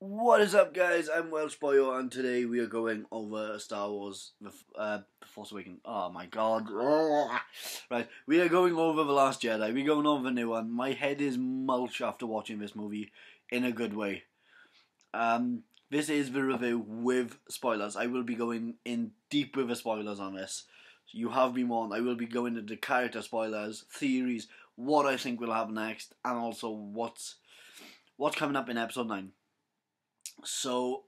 What is up, guys? I'm Welsh Boyo, and today we are going over Star Wars: The Force Awakens. Oh my god! Right, we are going over The Last Jedi. We're going over the new one. My head is mulch after watching this movie, in a good way. This is the review with spoilers. I will be going in deep with the spoilers on this. You have been warned. I will be going into character spoilers, theories, what I think will happen next, and also what's coming up in Episode 9. So,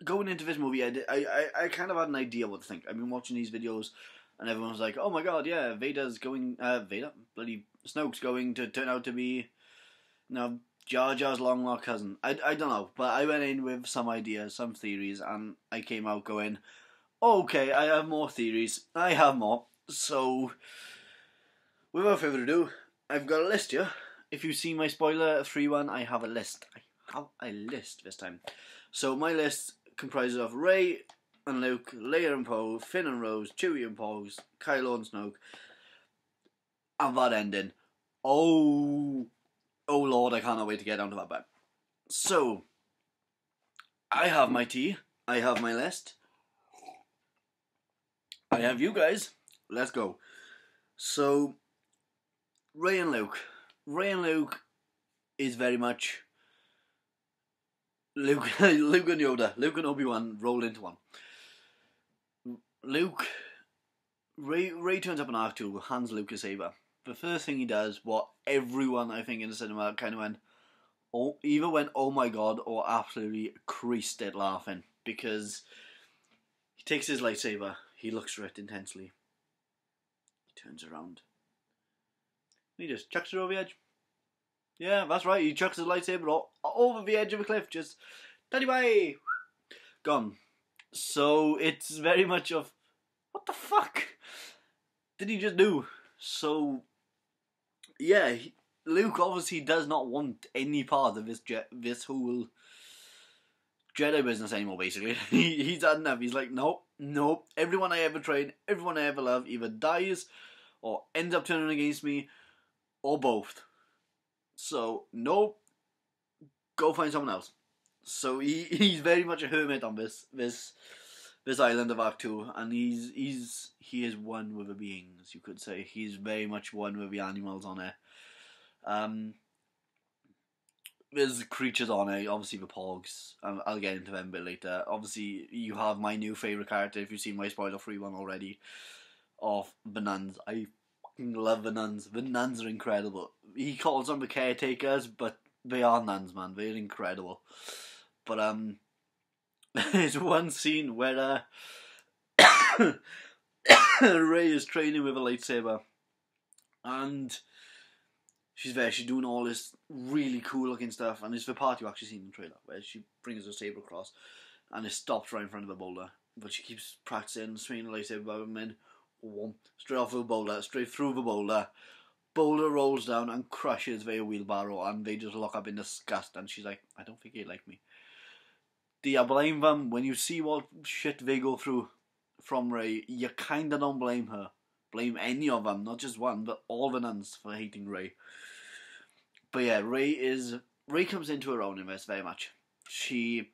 going into this movie, I kind of had an idea what to think. I've been watching these videos, and everyone's like, "Oh my god, yeah, Snoke's going to turn out to be, Jar Jar's long lost cousin." I don't know, but I went in with some ideas, some theories, and I came out going, "Okay, I have more theories. I have more." So, without further ado, I've got a list here. If you see my spoiler 3-1, I have a list. This time. So my list comprises of Rey and Luke, Leia and Poe, Finn and Rose, Chewie and Poe, Kylo and Snoke, and that ending. Oh Lord, I cannot wait to get down to that bit. So, I have my tea, I have my list, I have you guys, let's go. So, Rey and Luke. Rey and Luke is very much Luke and Yoda, Luke and Obi-Wan rolled into one. Rey turns up in Arc 2, hands Luke a saber. The first thing he does, what everyone I think in the cinema kind of went, either went "oh my god" or absolutely creased it laughing, because he takes his lightsaber, he looks for it intensely, he turns around, he just chucks it over the edge. Yeah, that's right, he chucks his lightsaber over the edge of a cliff, just teddy bye, gone. So it's very much of, what the fuck did he just do? So yeah, Luke obviously does not want any part of this whole Jedi business anymore, basically. He's had enough. He's like, nope. Everyone I ever trained, everyone I ever loved either dies or ends up turning against me, or both. So, nope. Go find someone else. So he's very much a hermit on this island of Arc 2, and he is one with the beings, you could say. He's very much one with the animals on it. There's creatures on it, obviously the Pogs. I'll get into them a bit later. Obviously, you have my new favourite character, if you've seen my spoiler free one already, of the nuns. I fucking love the nuns. The nuns are incredible. He calls them the caretakers, but they are nuns, man. They're incredible. But there's one scene where Rey is training with a lightsaber, and she's doing all this really cool looking stuff, and it's the part you actually see in the trailer, where she brings her saber across, and it stops right in front of a boulder, but she keeps practicing, swinging the lightsaber above him, and straight off the boulder, straight through the boulder. Boulder rolls down and crushes their wheelbarrow, and they just look up in disgust, and she's like, "I don't think you like me." Do you blame them? When you see what shit they go through from Rey, you kinda don't blame her. Blame any of them, not just one, but all the nuns for hating Rey. But yeah, Rey comes into her own in this very much. Her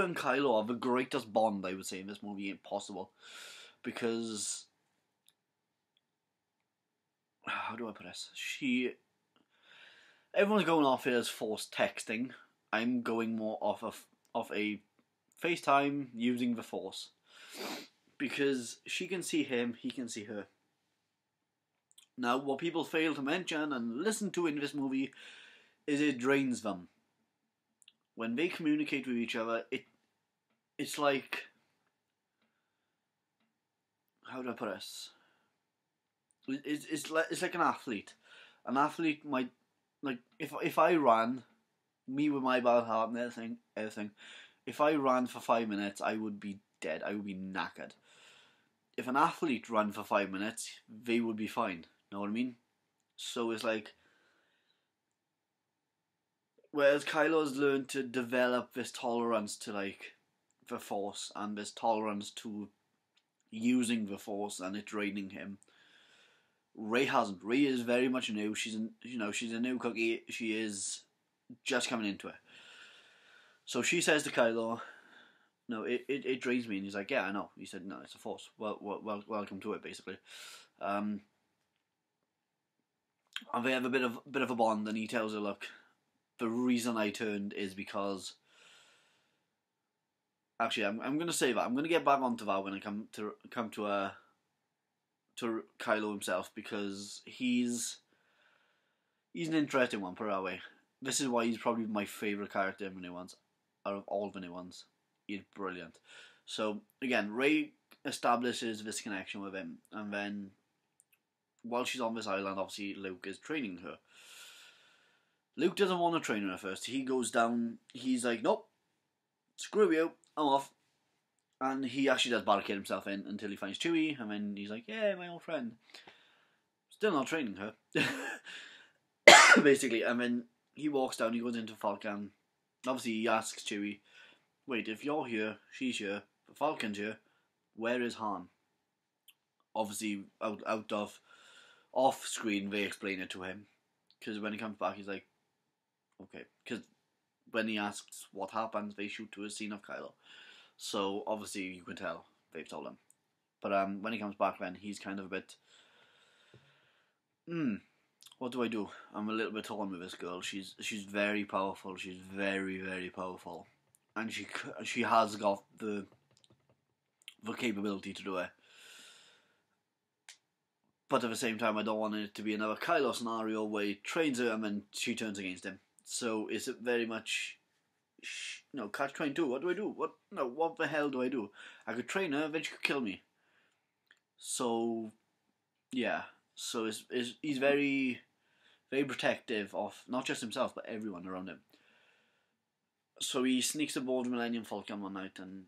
and Kylo are the greatest bond, I would say, in this movie, possible, because, how do I put this? Everyone's going off here as force texting. I'm going more off a FaceTime using the Force, because she can see him, he can see her. Now, what people fail to mention and listen to in this movie is it drains them. When they communicate with each other, it's like, how do I put this? It's like an athlete. An athlete might, like, if I ran, me with my bad heart and everything, if I ran for 5 minutes, I would be dead. I would be knackered. If an athlete ran for 5 minutes, they would be fine. Know what I mean? So it's like, whereas Kylo's learned to develop this tolerance to, like, the Force, and this tolerance to using the Force and it draining him, Rey hasn't. Rey is very much new. She's a new cookie. She is just coming into it. So she says to Kylo, no, it drains me. And he's like, yeah, I know. He said, no, it's a force. Welcome to it, basically. And they have a bit of a bond, and he tells her, look, the reason I turned is because... Actually, I'm going to say that. I'm going to get back onto that when I come to Kylo himself, because he's an interesting one, put it that way. This is why he's probably my favourite character in the new ones. Out of all the new ones. He's brilliant. So, again, Rey establishes this connection with him, and then while she's on this island, obviously Luke is training her. Luke doesn't want to train her at first. He goes down, he's like, nope, screw you, I'm off. And he actually does barricade himself in until he finds Chewie, and then he's like, yeah, my old friend. Still not training her. Basically, and then he walks down, he goes into Falcon. Obviously, he asks Chewie, wait, if you're here, she's here, Falcon's here, where is Han? Obviously, out of off screen, they explain it to him, because when he comes back, he's like, okay, because when he asks what happens, they shoot to a scene of Kylo. So obviously you can tell they've told him. But when he comes back, then he's kind of a bit, what do I do? I'm a little bit torn with this girl. She's very powerful. She's very, very powerful, and she has got the capability to do it. But at the same time, I don't want it to be another Kylo scenario where he trains her and then she turns against him. So is it very much, catch-22? What do I do? What the hell do I do? I could train her, then she could kill me. So, yeah. So he's very, very protective of not just himself, but everyone around him. So he sneaks aboard the Millennium Falcon one night, and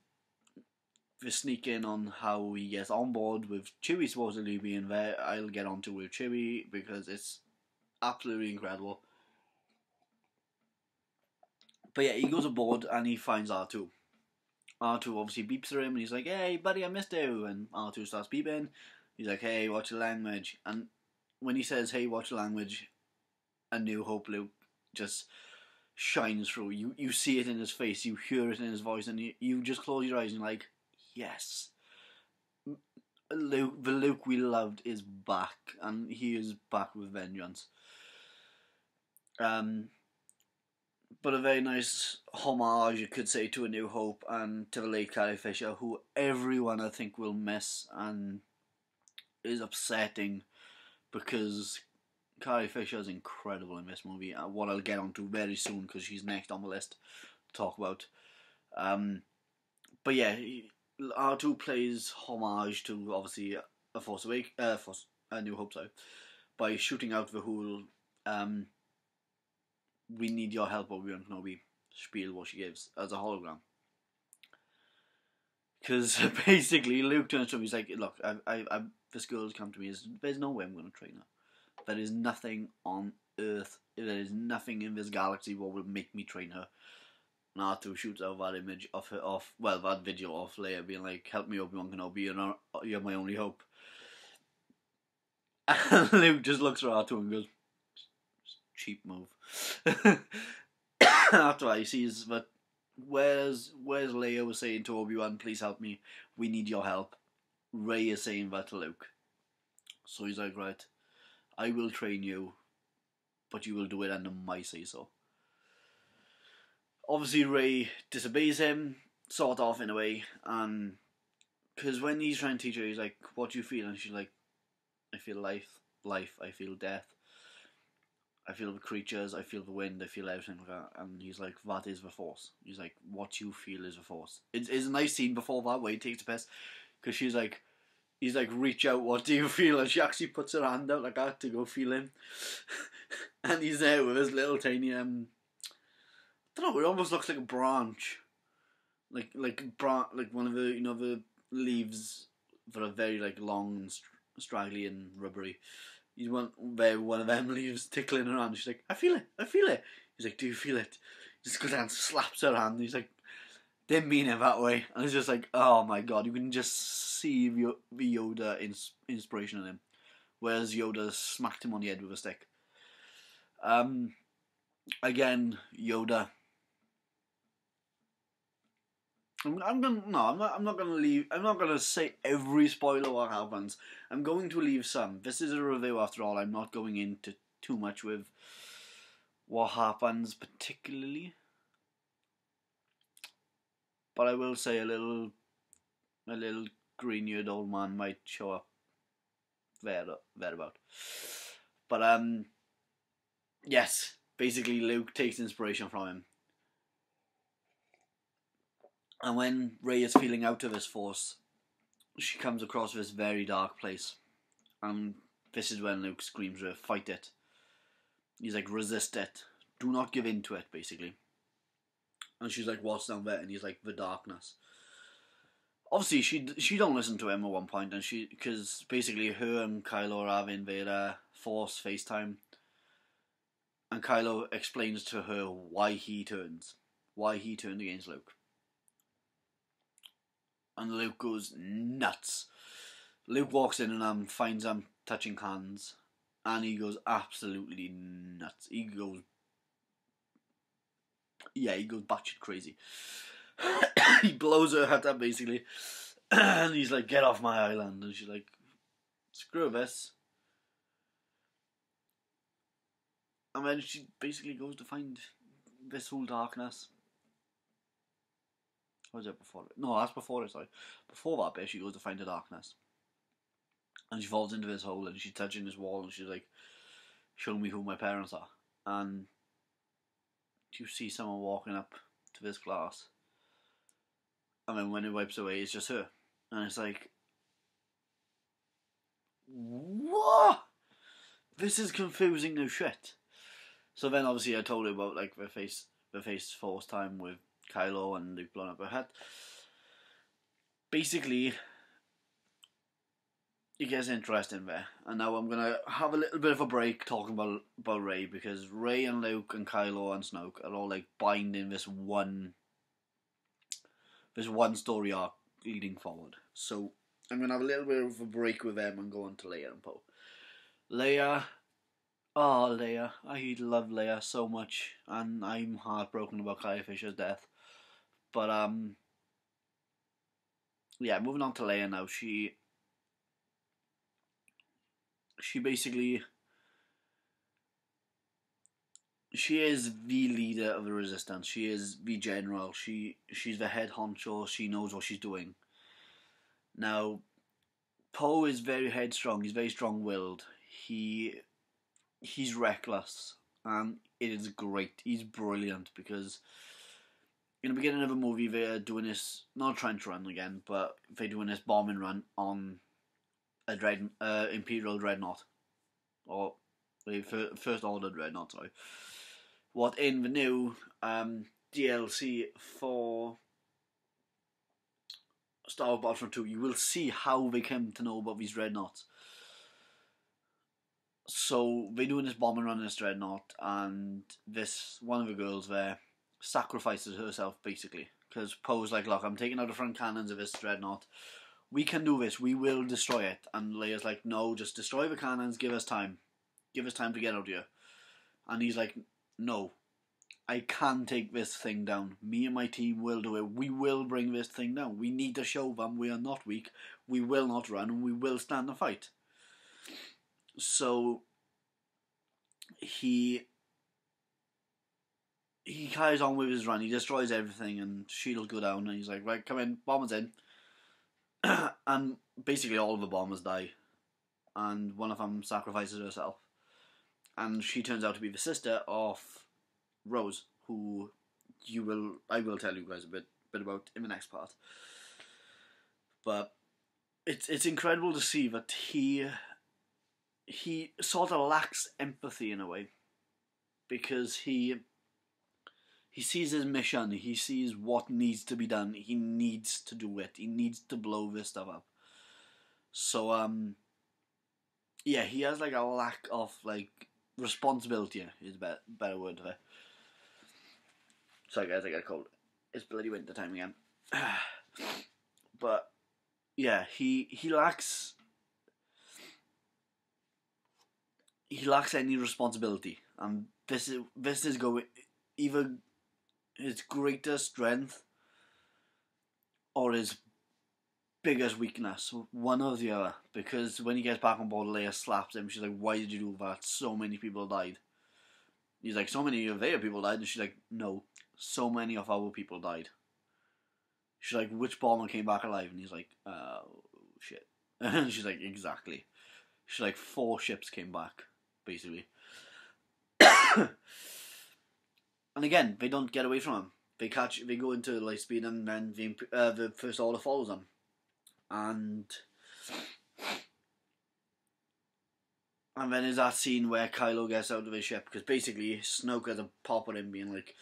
they sneak in on how he gets on board with Chewie supposedly being there. I'll get onto with Chewie because it's absolutely incredible. But yeah, he goes aboard and he finds R2. R2 obviously beeps at him and he's like, hey buddy, I missed you. And R2 starts beeping. He's like, hey, watch the language. And when he says, hey, watch the language, A New Hope Luke just shines through. You see it in his face, you hear it in his voice, and you just close your eyes and you're like, yes. Luke, the Luke we loved is back, and he is back with vengeance. But a very nice homage, you could say, to A New Hope and to the late Carrie Fisher, who everyone I think will miss and is upsetting because Carrie Fisher is incredible in this movie. What I'll get onto very soon because she's next on the list to talk about. But yeah, R2 plays homage to obviously A New Hope, by shooting out the whole we need your help, Obi-Wan Kenobi spiel what she gives as a hologram. Because basically Luke turns to him, he's like, look, this girl's come to me, there's no way I'm going to train her. There is nothing on Earth, there is nothing in this galaxy what will make me train her. And R2 shoots out that image of her, that video of Leia being like, help me Obi-Wan Kenobi, you're my only hope. And Luke just looks at R2 and goes, cheap move. After that, he sees that where's Leia was saying to Obi-Wan, please help me, we need your help. Rey is saying that to Luke. So he's like, right, I will train you, but you will do it under my say-so. Obviously Rey disobeys him, sort of in a way, and because when he's trying to teach her, he's like, what do you feel? And she's like, I feel life, I feel death. I feel the creatures, I feel the wind, I feel everything like that. And he's like, that is the Force. He's like, what you feel is the Force. It's a nice scene before that where he takes the piss. Because he's like, reach out, what do you feel? And she actually puts her hand out like that to go feel him. And he's there with his little tiny, I don't know, it almost looks like a branch. Like one of the, the leaves that are very like long and straggly and rubbery. He's one of them leaves tickling her hand. She's like, I feel it. He's like, do you feel it? He just goes down and slaps her hand. He's like, didn't mean it that way. And it's just like, oh my god, you can just see the Yoda inspiration in him. Whereas Yoda smacked him on the head with a stick. again, Yoda. I'm gonna no. I'm not gonna leave. I'm not gonna say every spoiler what happens. I'm going to leave some. This is a review after all. I'm not going into too much with what happens particularly, but I will say a little green-eared old man might show up thereabout. But yes, basically Luke takes inspiration from him. And when Rey is feeling out of his force, she comes across this very dark place. And this is when Luke screams to her, fight it. He's like, resist it. Do not give in to it, basically. And she's like, what's down there? And he's like, the darkness. Obviously, she don't listen to him at one point, and because basically her and Kylo are having their Force FaceTime. And Kylo explains to her why he turned against Luke. And Luke goes nuts. Luke walks in and finds them touching hands, and he goes absolutely nuts. He goes batshit crazy. He blows her head up basically, and he's like, "Get off my island!" And she's like, "Screw this." And then she basically goes to find this whole darkness. Or was it before it? No, that's before it, sorry. Before that bit, she goes to find the darkness. And she falls into this hole and she's touching this wall and she's like, show me who my parents are. And you see someone walking up to this glass. And then when it wipes away, it's just her. And it's like, what? This is confusing as shit. So then obviously I told her about like the face force time with Kylo and Luke blowing up her head. Basically, it gets interesting there. And now I'm going to have a little bit of a break talking about Rey, because Rey and Luke and Kylo and Snoke are all like binding this one story arc leading forward. So I'm going to have a little bit of a break with them and go on to Leia and Poe. Leia, I love Leia so much, and I'm heartbroken about Carrie Fisher's death. But yeah, moving on to Leia now. She basically, she is the leader of the Resistance. She is the general. She's the head honcho. She knows what she's doing. Now, Poe is very headstrong. He's very strong-willed. He's reckless, and it is great. He's brilliant, because in the beginning of the movie they're doing this, not a trench run again, but they're doing this bombing run on a Imperial Dreadnought, or the First Order Dreadnought, sorry. What in the new DLC for Star Wars Battlefront 2, you will see how they came to know about these dreadnoughts. So they're doing this bombing run in this dreadnought, and one of the girls there sacrifices herself basically, because Poe's like, look, I'm taking out the front cannons of this dreadnought. We can do this. We will destroy it. And Leia's like, no, just destroy the cannons. Give us time. Give us time to get out of here. And he's like, no, I can take this thing down. Me and my team will do it. We will bring this thing down. We need to show them we are not weak. We will not run, and we will stand the fight. So he carries on with his run. He destroys everything, and shields go down, and he's like, right, come in, bombers in. And basically all of the bombers die, and one of them sacrifices herself, and she turns out to be the sister of Rose, who I will tell you guys a bit about in the next part. But it's incredible to see that he sort of lacks empathy in a way, because he sees his mission, he sees what needs to be done, he needs to do it, he needs to blow this stuff up. So yeah, he has like a lack of like responsibility, is a better word for it. Sorry guys, I got a cold. It's bloody winter time again. But yeah, he lacks any responsibility, and this is going either his greatest strength or his biggest weakness, one or the other. Because when he gets back on board, Leia slaps him. She's like, "Why did you do that? So many people died." He's like, "So many of their people died," and she's like, "No, so many of our people died." She's like, "Which bomber came back alive?" And he's like, "Oh shit." And she's like, "Exactly." She's like, 4 ships came back, basically. And again, they don't get away from him. They go into light speed, and then the First Order follows them. And then there's that scene where Kylo gets out of his ship, because basically Snoke has a pop at him being like,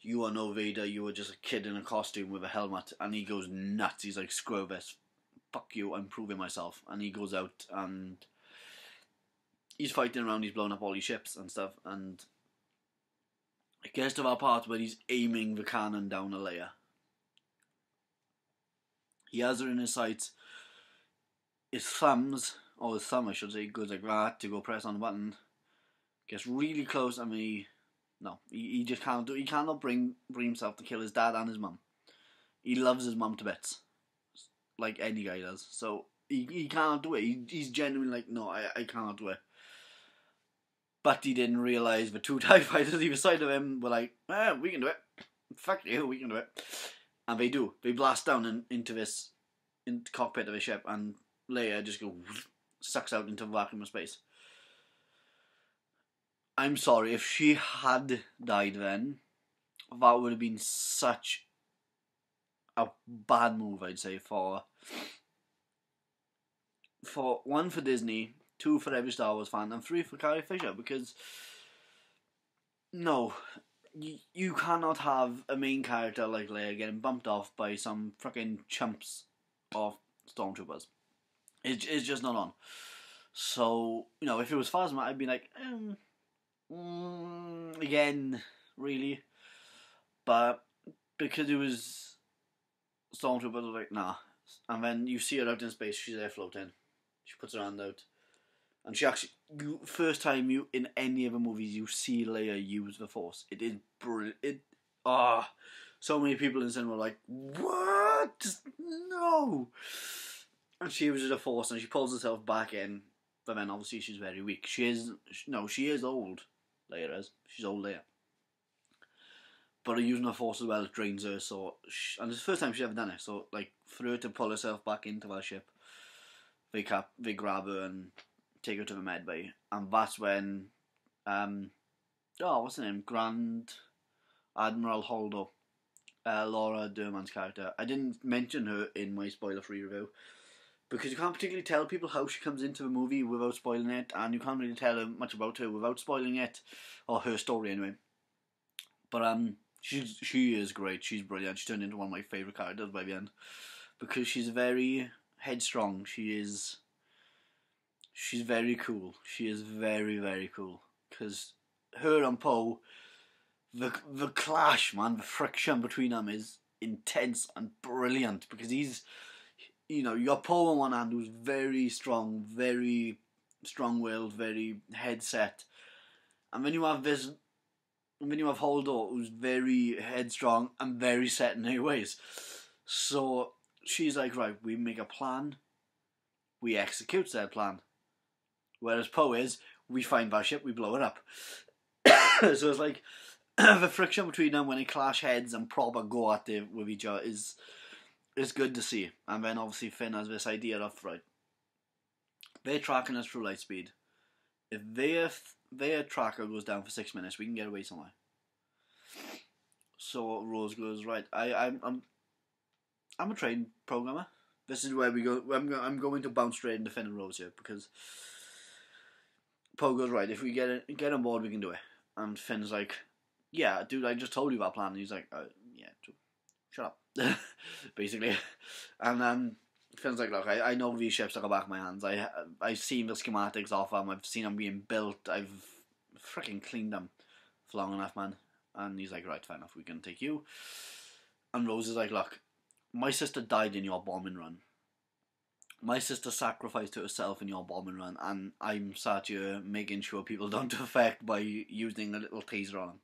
"You are no Vader, you were just a kid in a costume with a helmet." And he goes nuts. He's like, "Screw this. Fuck you, I'm proving myself." And he goes out and he's fighting around, he's blowing up all these ships and stuff, and it gets to that part where he's aiming the cannon down a Leia. He has her in his sights. His thumb I should say, goes like that to go press on the button. Gets really close, and he just can't do it. He cannot bring himself to kill his dad and his mum. He loves his mum to bits, like any guy does. So he cannot do it. He's genuinely like, "No, I cannot do it." But he didn't realise the 2 TIE fighters either side of him were like, "We can do it. Fuck you, we can do it." And they do. They blast down into the cockpit of a ship, and Leia just sucks out into the vacuum of space. I'm sorry, if she had died then, that would have been such a bad move, I'd say, for one, for Disney, 2 for every Star Wars fan, and 3 for Carrie Fisher, because no, you cannot have a main character like Leia getting bumped off by some fucking chumps of stormtroopers. It's just not on. So, if it was Phasma, I'd be like, again, really? But because it was stormtroopers, I was like, nah. And then you see her out in space, she's there floating. She puts her hand out. And she actually, first time in any of the movies you see Leia use the Force. It is brilliant. So many people in the cinema were like, "What? No!" And she uses the Force and she pulls herself back in. But then obviously she's very weak. She is old. Leia is. She's old Leia. But her using the Force as well, it drains her. And it's the first time she's ever done it. So, like, for her to pull herself back into that ship, they grab her and take her to the med bay. And that's when, what's her name? Grand Admiral Holdo. Laura Dernman's character. I didn't mention her in my spoiler-free review, because you can't particularly tell people how she comes into the movie without spoiling it, and you can't really tell much about her without spoiling it, or her story anyway. But she is great. She's brilliant. She turned into one of my favourite characters by the end, because she's very headstrong. She's very cool. She is very, very cool. Because her and Poe, the clash, man, the friction between them is intense and brilliant, because he's, you got Poe on one hand, who's very strong, very strong-willed, very headset, and then you have Holdo, who's very headstrong and very set in her ways. So she's like, right, we make a plan, we execute that plan. Whereas Poe is, we find that ship, we blow it up. So it's like, the friction between them when they clash heads and proper go at it with each other is good to see. And then obviously Finn has this idea of, right, they're tracking us through light speed. If their tracker goes down for 6 minutes, we can get away somewhere. So Rose goes, right, I'm a trained programmer. This is where we go. I'm going to bounce straight into Finn and Rose here, because Poe goes, right, if we get on board, we can do it. And Finn's like, "Yeah, dude, I just told you that plan." And he's like, "Yeah, shut up," basically. And Finn's like, "Look, I know these ships are back of my hands. I've seen the schematics of them. I've seen them being built. I've freaking cleaned them for long enough, man." And he's like, "Right, fair enough, we can take you." And Rose is like, "Look, my sister died in your bombing run. My sister sacrificed herself in your bombing run, and I'm sat here making sure people don't affect by using a little taser on them.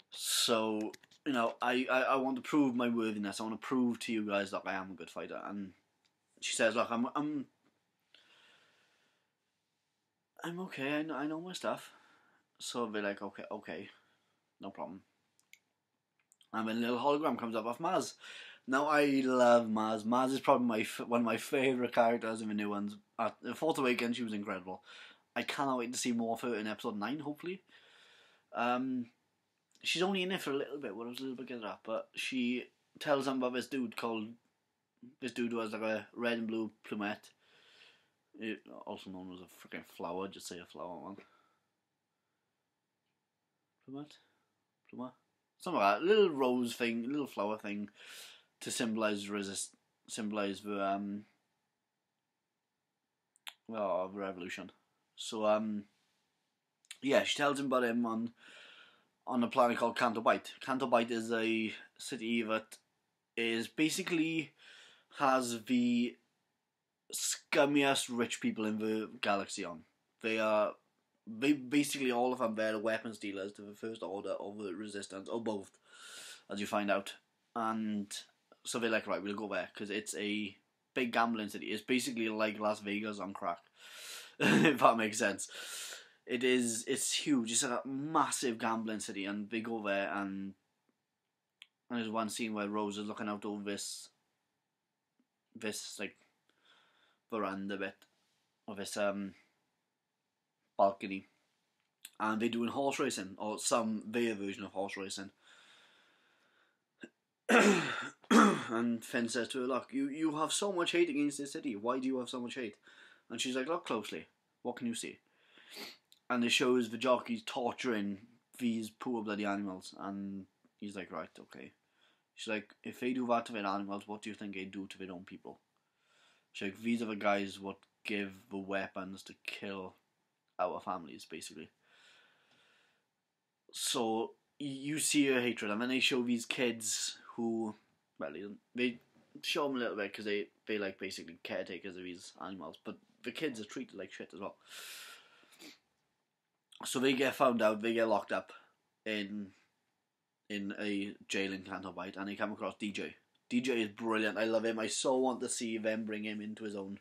So, you know, I want to prove my worthiness. I want to prove to you guys that I am a good fighter. And she says, look, I'm okay. I know my stuff. So they're like, okay, no problem. And then a little hologram comes up of Maz. Now I love Maz. Maz is probably one of my favourite characters in the new ones. At the Force Awakens, she was incredible. I cannot wait to see more of her in episode 9, hopefully. She's only in it for a little bit, what I was a little bit getting at, but she tells them about this dude who has like a red and blue plumette. Also known as a freaking flower, just say a flower one. Plumette? Something like that. A little rose thing, a little flower thing to symbolise the revolution. So yeah, she tells him about him on a planet called Canto Bight. Canto Bight is a city that is basically has the scummiest rich people in the galaxy on. They basically all of them, they're weapons dealers to the First Order or the Resistance, or both, as you find out. And so they're like, right, we'll go there, because it's a big gambling city. It's basically like Las Vegas on crack, if that makes sense. It's huge. It's a massive gambling city, and they go there, and there's one scene where Rose is looking out over this like veranda bit of this balcony, and they're doing horse racing, or their version of horse racing. And Finn says to her, look, you have so much hate against this city. Why do you have so much hate? And she's like, look closely. What can you see? And it shows the jockeys torturing these poor bloody animals. And he's like, right, okay. She's like, if they do that to their animals, what do you think they do to their own people? She's like, these are the guys what give the weapons to kill our families, basically. So you see her hatred, and then they show these kids who, well, they show them a little bit because they like basically caretakers of these animals, but the kids are treated like shit as well. So they get found out, they get locked up in a jail in Canto Bight, and they come across DJ. DJ is brilliant. I love him. I so want to see them bring him into his own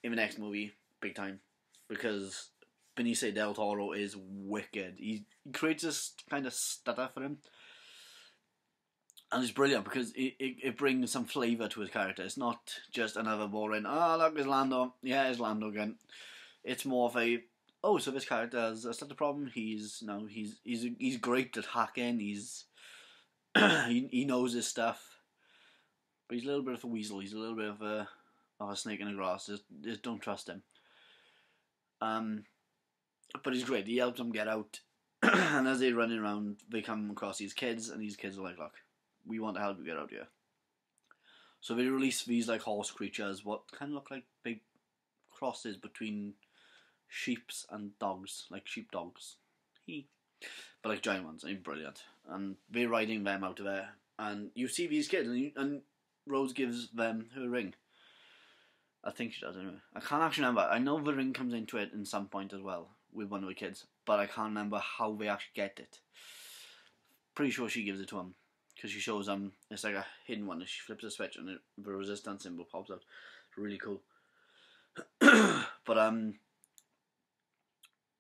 in the next movie, big time, because Benicio del Toro is wicked. He creates this kind of stutter for him, and it's brilliant because it brings some flavour to his character. It's not just another boring, look, it's Lando. Yeah, it's Lando again. It's more of a, so this character has a stutter problem. He's great at hacking. He's he knows his stuff, but he's a little bit of a weasel. He's a little bit of a snake in the grass. Just don't trust him. But he's great. He helps them get out, and as they're running around, they come across these kids, and these kids are like, look, we want to help you get out here. So they release these like horse creatures, what kind of look like big crosses between sheeps and dogs, like sheepdogs. But like giant ones, and brilliant. And they're riding them out of there, and you see these kids, and Rose gives them her ring. I think she does anyway. I can't actually remember. I know the ring comes into it in some point as well with one of the kids, but I can't remember how they actually get it. Pretty sure she gives it to him because she shows them. It's like a hidden one. She flips a switch and the resistance symbol pops out. It's really cool. But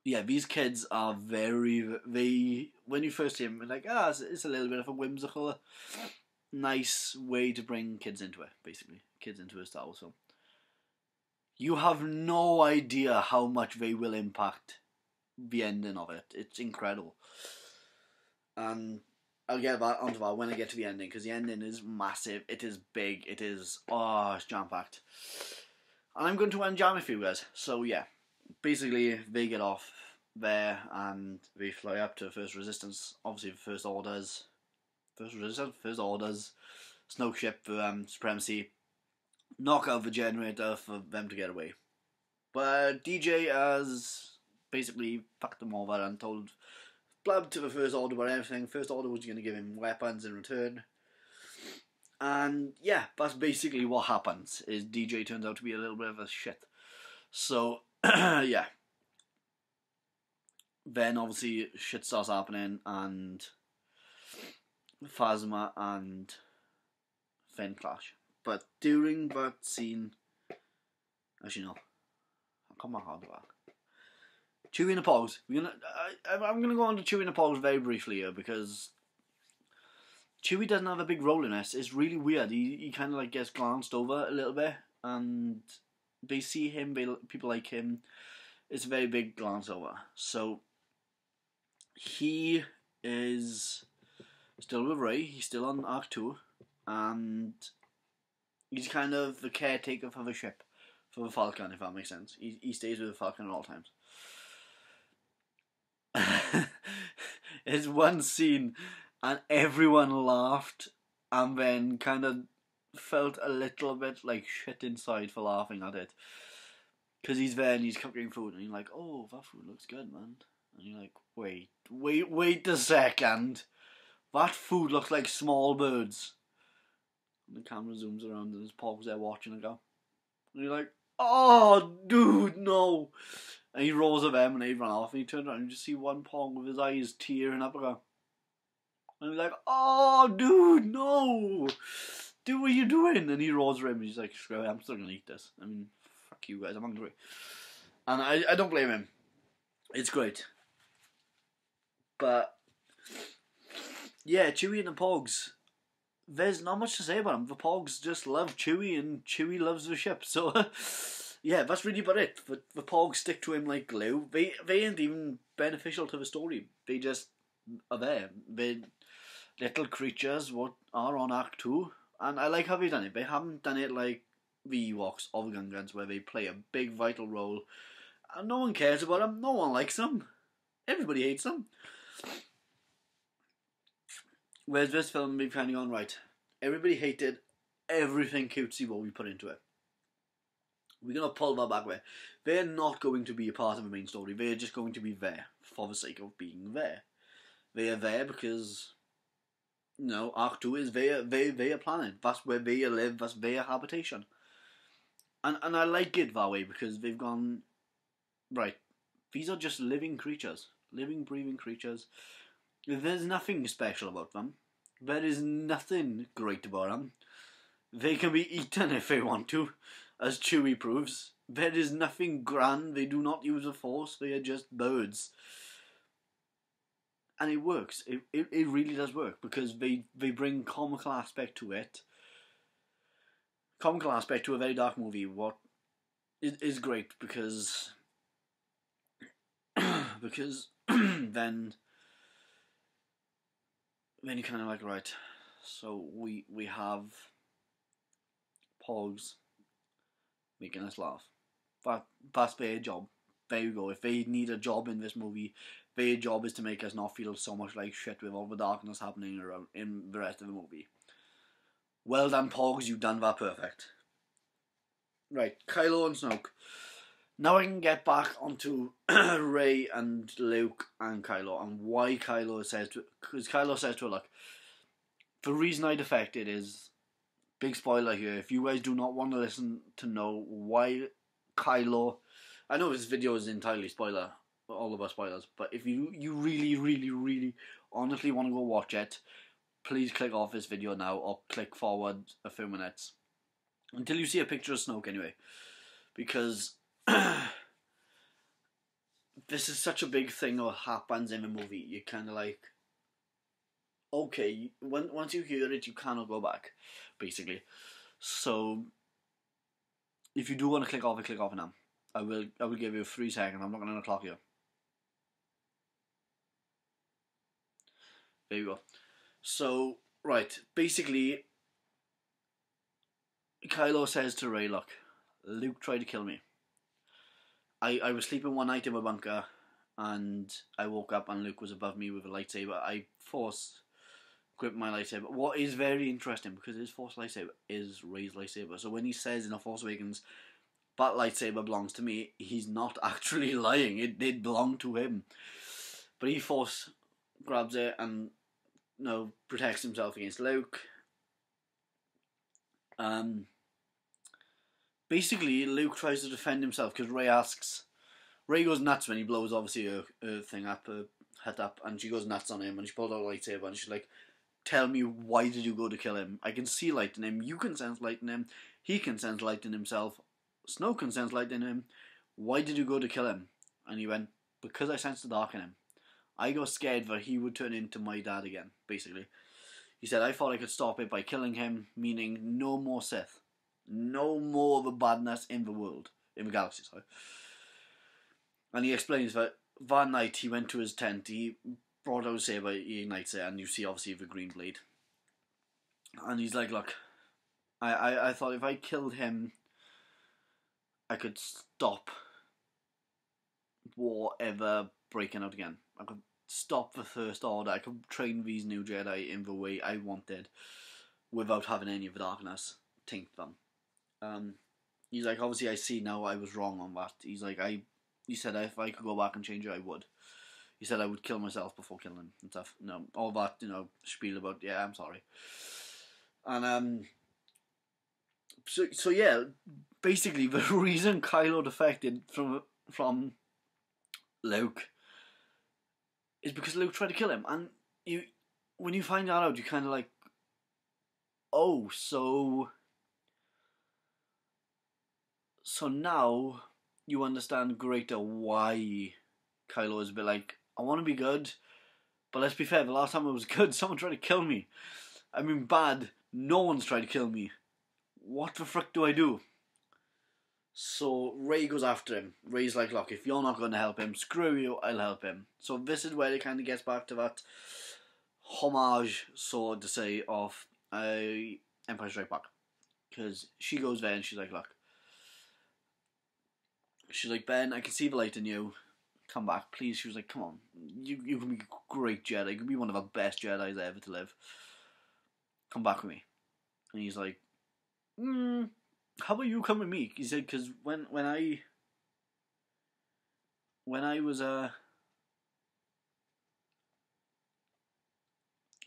yeah, these kids are when you first see them, you're like, it's a little bit of a whimsical, nice way to bring kids into it, basically. Kids into a Star Wars film. You have no idea how much they will impact the ending of it. It's incredible. And I'll get onto that when I get to the ending, because the ending is massive. It is big. It is, it's jam-packed. And I'm going to unjam it for you guys. So yeah, basically they get off there and they fly up to First Resistance. Obviously First Order's Snoke ship for Supremacy. Knock out the generator for them to get away. But DJ has basically fucked them over and told Blab to the First Order about everything. First Order was going to give him weapons in return. And yeah, that's basically what happens, is DJ turns out to be a little bit of a shit. So, yeah. Then obviously shit starts happening, and Phasma and Finn clash. But during that scene, actually no, I'll come back on to that. Chewie and the Pogs. I'm gonna go on to Chewie and the Pogs very briefly here, because Chewie doesn't have a big role in this. It's really weird. He kind of like gets glanced over a little bit, and they see him. People like him. It's a very big glance over. So he is still with Rey. He's still on Arc 2, and he's kind of the caretaker for the ship, for the Falcon, if that makes sense. He stays with the Falcon at all times. There's one scene, and everyone laughed, and then kind of felt a little bit like shit inside for laughing at it. Because he's there and he's cooking food, and you're like, oh, that food looks good, man. And you're like, wait a second. That food looks like small birds. And the camera zooms around and there's Pogs there watching and go. And you're like, oh, dude, no. And he rolls at them and they run off, and he turns around and you just see one Pog with his eyes tearing up and go. And he's like, oh, dude, no. Dude, what are you doing? And he rolls at him and he's like, screw it, I'm still going to eat this. I mean, fuck you guys, I'm hungry. And I don't blame him. It's great. But yeah, Chewie and the Pogs, there's not much to say about them. The Pogs just love Chewie, and Chewie loves the ship. So yeah, that's really about it. The Pogs stick to him like glue. They ain't even beneficial to the story. They just are there. They're little creatures what are on Act 2, and I like how they've done it. They haven't done it like the Ewoks or the Gungans, where they play a big vital role and no one cares about them. No one likes them. Everybody hates them. Whereas this film, we've kind of gone, right, everybody hated everything cutesy what we put into it. We're going to pull that back there. They're not going to be a part of the main story. They're just going to be there for the sake of being there. They are there because, you know, Arc 2 is their planet. That's where they live. That's their habitation. And I like it that way, because they've gone, right, these are just living creatures. Living, breathing creatures. There's nothing special about them. There is nothing great about them. They can be eaten if they want to, as Chewie proves. There is nothing grand. They do not use the Force. They are just birds. And it works. It really does work, because they bring comical aspect to it. Comical aspect to a very dark movie. What is great, because then you're kind of like, right, so we have Pogs making us laugh. That's their job. There you go. If they need a job in this movie, their job is to make us not feel so much like shit with all the darkness happening around in the rest of the movie. Well done, Pogs, you've done that perfect. Right, Kylo and Snoke. Now I can get back onto Rey and Luke and Kylo, and why Kylo says to... Because Kylo says to her, look, the reason I defected is... Big spoiler here. If you guys do not want to listen to know why Kylo... I know this video is entirely spoiler, all of us spoilers, but if you really, really, really honestly want to go watch it, please click off this video now, or click forward a few minutes. Until you see a picture of Snoke anyway. Because... this is such a big thing that happens in the movie. You're kind of like, okay, once you hear it, you cannot go back, basically. So, if you do want to click off it now. I will give you 3 seconds. I'm not going to clock you. There you go. So, right, basically, Kylo says to Rey, look, Luke tried to kill me. I was sleeping one night in my bunker, and I woke up and Luke was above me with a lightsaber. I force gripped my lightsaber. What is very interesting, because his Force lightsaber is Rey's lightsaber. So when he says in The Force Awakens, that lightsaber belongs to me, he's not actually lying. It did belong to him. But he Force grabs it and, you know, protects himself against Luke. Um, Basically, Luke tries to defend himself because Ray goes nuts when he blows obviously her thing up, her head up, and she goes nuts on him, and she pulls out a lightsaber, and she's like, "Tell me, why did you go to kill him? I can see light in him. You can sense light in him. He can sense light in himself. Snoke can sense light in him. Why did you go to kill him?" And he went, "Because I sensed the dark in him. I got scared that he would turn into my dad again." Basically, he said, "I thought I could stop it by killing him, meaning no more Sith, no more of the badness in the world, in the galaxy." Sorry. And he explains that night he went to his tent, he brought out a saber, he ignites it, and you see obviously the green blade. And he's like, "Look, I thought if I killed him, I could stop war ever breaking out again. I could stop the First Order. I could train these new Jedi in the way I wanted without having any of the darkness taint them." He's like, "Obviously I see now I was wrong on that." He's like, he said if I could go back and change it, I would. He said I would kill myself before killing him and stuff. No, all that, spiel about, yeah, I'm sorry. And, so yeah, basically the reason Kylo defected from Luke is because Luke tried to kill him. And when you find that out, you kind of like, oh, so now you understand greater why Kylo is a bit like, I want to be good, but let's be fair, the last time I was good, someone tried to kill me. I mean, bad, no one's tried to kill me. What the frick do I do? So Rey goes after him. Rey's like, "Look, if you're not going to help him, screw you, I'll help him." So this is where it kind of gets back to that homage, so to say, of Empire Strikes Back. Because she goes there and she's like, "Look," she's like, "Ben, I can see the light in you. Come back, please." She was like, "Come on, you can be a great Jedi. You can be one of the best Jedis ever to live. Come back with me." And he's like, "How about you come with me?" He said, "Because when I was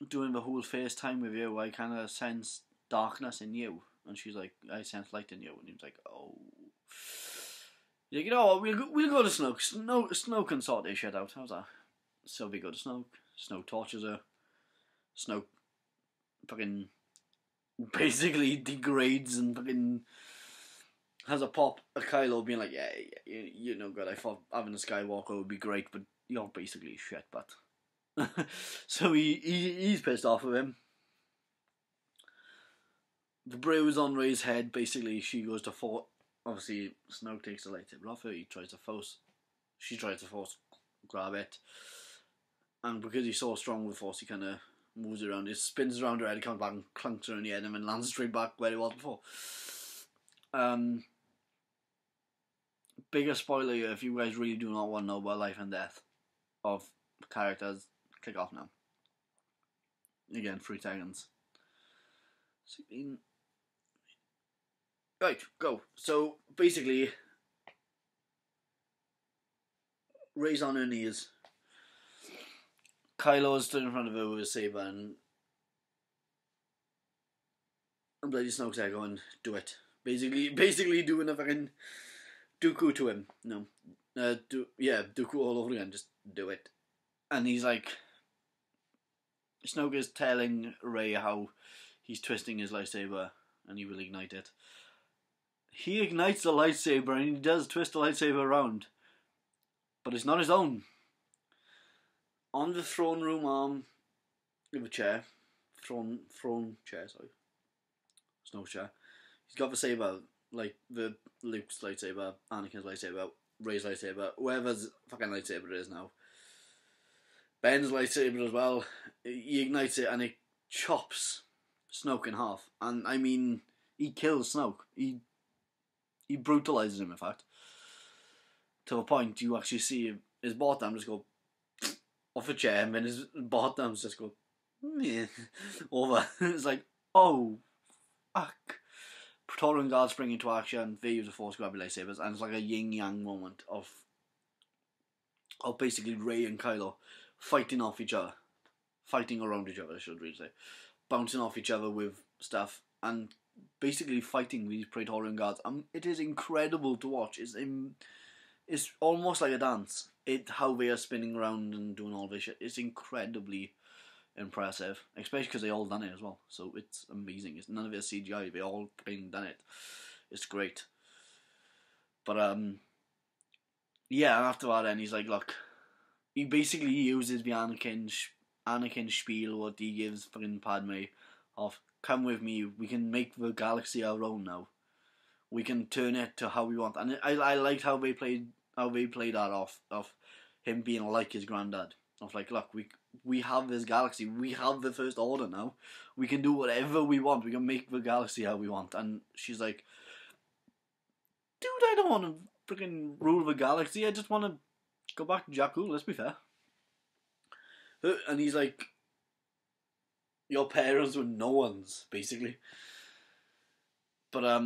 doing the whole FaceTime with you, I kind of sensed darkness in you." And she's like, "I sense light in you." And he was like, "Oh." He's like, "You know what, we'll go to Snoke. Snoke can sort this shit out. How's that?" So we go to Snoke. Snoke tortures her. Snoke fucking basically degrades and fucking has a pop at Kylo, being like, "Yeah, you're no good. I thought having a Skywalker would be great, but you're basically shit." But so he's pissed off with him. The bruise on Rey's head, basically, she goes to force. Obviously, Snoke takes the lightsaber off her. She tries to force grab it, and because he's so strong with force, he kind of moves around. It spins around her head, comes back and clunks her in the head, and then lands straight back where it was before. Bigger spoiler here, if you guys really do not want to know about life and death of characters, click off now. Again, 3 seconds. 16. Right, go. So basically, Rey's on her knees. Kylo stood in front of her with a saber, and bloody Snoke's there going, "Do it." Basically doing a fucking Dooku to him. No. Dooku all over again. Just do it. And he's like, Snoke is telling Rey how he's twisting his lightsaber and he will ignite it. He ignites the lightsaber and he does twist the lightsaber around, but it's not his own. On the throne room arm of a chair, throne chair, sorry, Snoke's chair, he's got the saber, like the Luke's lightsaber, Anakin's lightsaber, Rey's lightsaber, whoever's fucking lightsaber it is now. Ben's lightsaber as well. He ignites it and it chops Snoke in half. And I mean, he kills Snoke. He brutalizes him, in fact. To a point you actually see his bottom just go off a chair, and then his bottoms just go over. It's like, oh, fuck. Praetorian Guards spring into action. They use the Force grab lightsabers, and it's like a yin-yang moment of basically Rey and Kylo fighting off each other. Fighting around each other, I should really say. Bouncing off each other with stuff. And basically fighting these Praetorian guards. It is incredible to watch. It's almost like a dance. How they are spinning around and doing all this shit. It's incredibly impressive, especially because they all done it as well. So it's amazing. It's none of it is CGI. They all fucking done it. It's great. But yeah. After that, then he's like, look, he basically uses the Anakin spiel what he gives fucking Padme of, come with me. We can make the galaxy our own now. We can turn it to how we want. And I liked how they played that off of him being like his granddad. Of like, look, we have this galaxy. We have the First Order now. We can do whatever we want. We can make the galaxy how we want. And she's like, dude, I don't want to freaking rule the galaxy. I just want to go back to Jakku. Let's be fair. And he's like, your parents were no ones, basically. But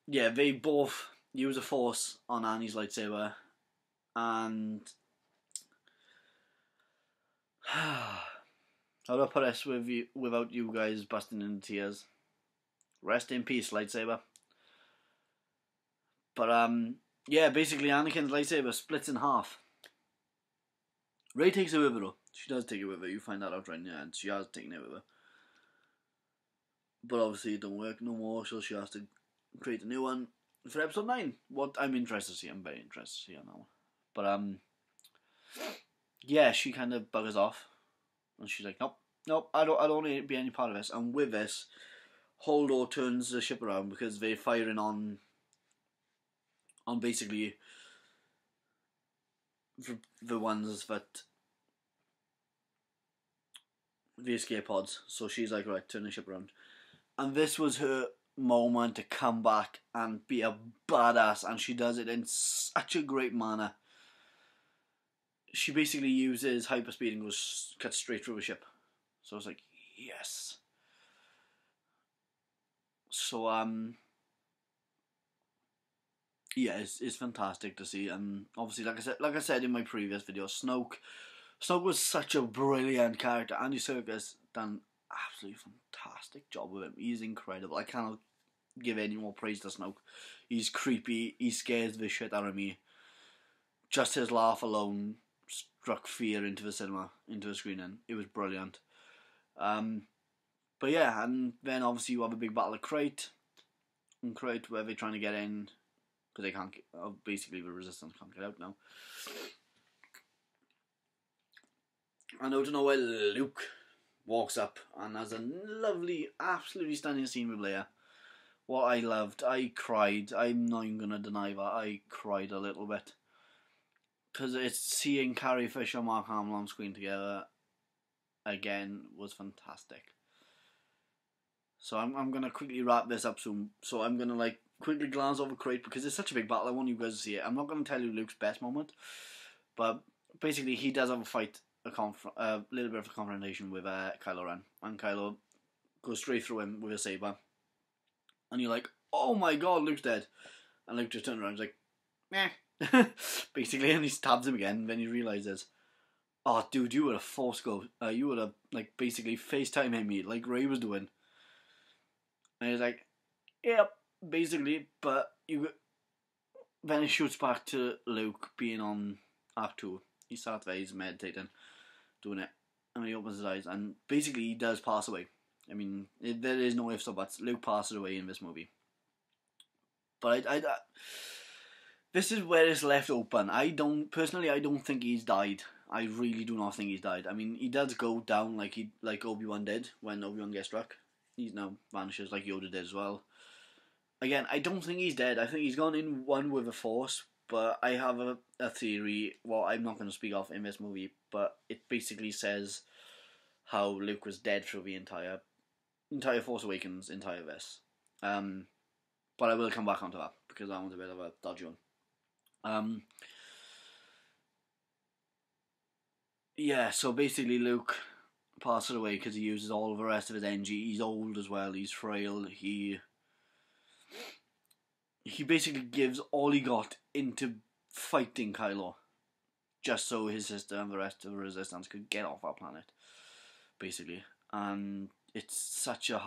yeah, they both use a force on Annie's lightsaber, and how do I put this without you guys busting into tears? Rest in peace, lightsaber. But yeah, basically Anakin's lightsaber splits in half. Rey takes it with her though. She does take it with her. You find that out right now, and she has taken it with her. But obviously it don't work no more, so she has to create a new one for episode 9. What I'm interested to see. I'm very interested to see her now. But yeah, she kind of buggers off, and she's like, nope, I don't want to be any part of this. And with this, Holdo turns the ship around because they're firing on basically the ones that the escape pods. So she's like, right, turn the ship around. And this was her moment to come back and be a badass, and she does it in such a great manner. She basically uses hyperspeed and cuts straight through a ship. So I was like, yes. So yeah, it's fantastic to see, and obviously, like I said in my previous video, Snoke was such a brilliant character. Andy Serkis done absolutely fantastic job with him. He's incredible. I cannot give any more praise to Snoke. He's creepy. He scares the shit out of me. Just his laugh alone struck fear into the cinema, into the screen, and it was brilliant. But yeah, and then obviously you have a big battle at Crate. In Crate, where they're trying to get in, because they can't. Basically, the Resistance can't get out now. And out of nowhere, Luke walks up and has a lovely, absolutely stunning scene with Leia. What I loved, I cried. I'm not even gonna deny that. I cried a little bit because it's seeing Carrie Fisher and Mark Hamill on screen together again was fantastic. So I'm gonna quickly wrap this up soon. So I'm gonna quickly glance over Crate because it's such a big battle. I want you guys to see it. I'm not gonna tell you Luke's best moment, but basically he does have a fight, a little bit of a confrontation with Kylo Ren, and Kylo goes straight through him with a saber, and you're like, oh my god, Luke's dead, and Luke just turns around and is like, meh, basically, and he stabs him again. And then he realizes, oh dude, you were a force ghost. You would have basically FaceTime him like Rey was doing. And he's like, yep, basically, but then it shoots back to Luke being on Act 2. He starts there, he's meditating, doing it, and he opens his eyes, and basically he does pass away. I mean, there is no ifs or buts. Luke passes away in this movie. But I this is where it's left open. I don't think he's died. I really do not think he's died. I mean, he does go down like Obi-Wan did when Obi-Wan gets struck. He now vanishes like Yoda did as well. Again, I don't think he's dead. I think he's gone in one with the Force, but I have a theory, well, I'm not going to speak of in this movie, but it basically says how Luke was dead through the entire Force Awakens, entire this. But I will come back onto that, because that one's a bit of a dodgy one. Yeah, so basically Luke passes away because he uses all of the rest of his energy. He's old as well, he's frail, he basically gives all he got into fighting Kylo, just so his sister and the rest of the Resistance could get off our planet, basically. And it's such a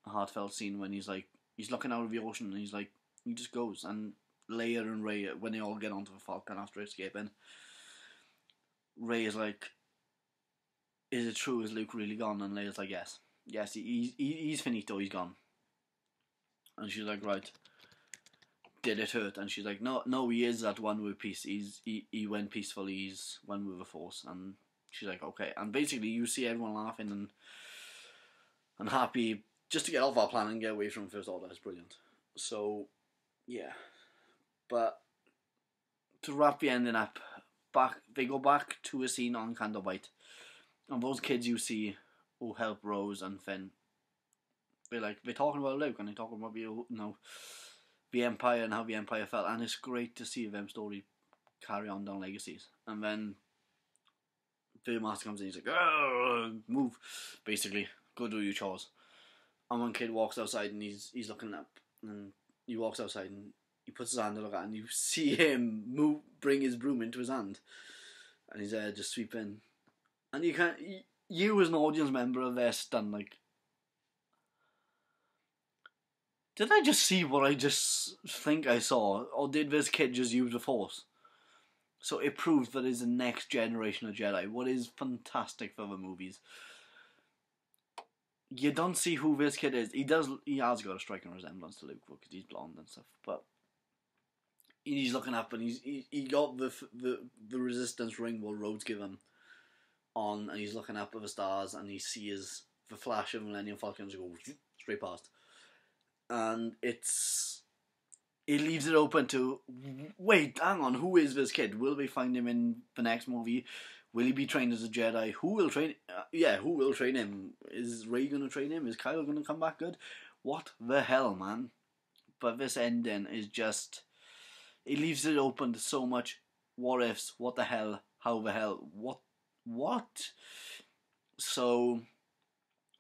heartfelt scene when he's like, he's looking out of the ocean, and he just goes, and Leia and Rey, when they all get onto the Falcon after escaping, Rey is like, "Is it true? Is Luke really gone?" And Leia's like, "Yes, he's finito, he's gone." And she's like, "Right, did it hurt?" And she's like, "No, he is at one with peace. He went peacefully. He's one with the Force." And she's like, "Okay." And basically, you see everyone laughing and happy just to get off our planet and get away from First Order. It's brilliant. So, yeah. But to wrap the ending up, they go back to a scene on Canto Bight, and those kids you see who help Rose and Finn, they're talking about Luke, and they're talking about the Empire and how the Empire fell, and it's great to see them story carry on down legacies. And then the Master comes in, he's like, "Move, basically, go do your chores." And one kid walks outside, and he's looking up, and he walks outside, and he puts his hand to look at, and you see him bring his broom into his hand, and he's there just sweeping. And you as an audience member are there stunned, like, did I just see what I just think I saw, or did this kid just use the Force? So it proves that it's the next generation of Jedi, what is fantastic for the movies. You don't see who this kid is. He has got a striking resemblance to Luke because he's blonde and stuff, but he's looking up, and he got the resistance ring what Rhodes give him on, and he's looking up at the stars, and he sees the flash of Millennium Falcons go straight past, and it leaves it open to, wait, hang on, who is this kid? Will we find him in the next movie? Will he be trained as a Jedi? Who will train? Who will train him? Is Rey gonna train him? Is Kyle gonna come back good? What the hell, man? But this ending is just, it leaves it open to so much what ifs, what the hell, how the hell, what? So,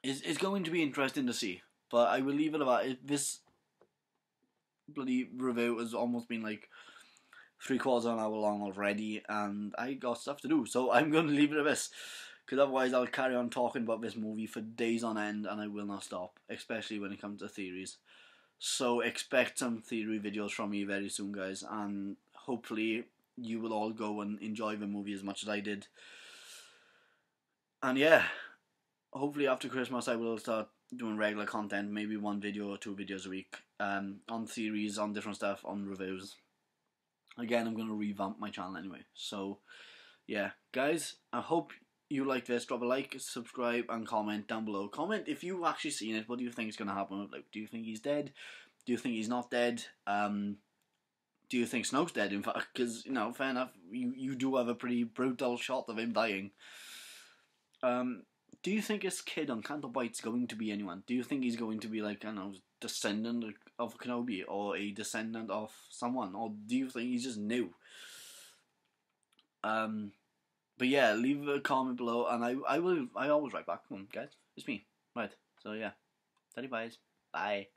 it's going to be interesting to see. But I will leave it about it. This bloody review has almost been like 3/4 of an hour long already, and I got stuff to do, so I'm going to leave it at this, because otherwise I'll carry on talking about this movie for days on end, and I will not stop, especially when it comes to theories. So expect some theory videos from me very soon, guys, and hopefully you will all go and enjoy the movie as much as I did. And yeah, hopefully after Christmas I will start doing regular content, maybe 1 video or 2 videos a week, on theories, on different stuff, on reviews. Again, I'm going to revamp my channel anyway. So, yeah. Guys, I hope you like this. Drop a like, subscribe, and comment down below. Comment if you've actually seen it. What do you think is going to happen with Luke? Do you think he's dead? Do you think he's not dead? Do you think Snoke's dead, in fact? Because, fair enough, you do have a pretty brutal shot of him dying. Do you think this kid on Canto Bight's going to be anyone? Do you think he's going to be like, I don't know, descendant of Kenobi, or a descendant of someone, or do you think he's just new? But yeah, leave a comment below, and I always write back to them, guys. It's me, right? So yeah, teddy buys, bye.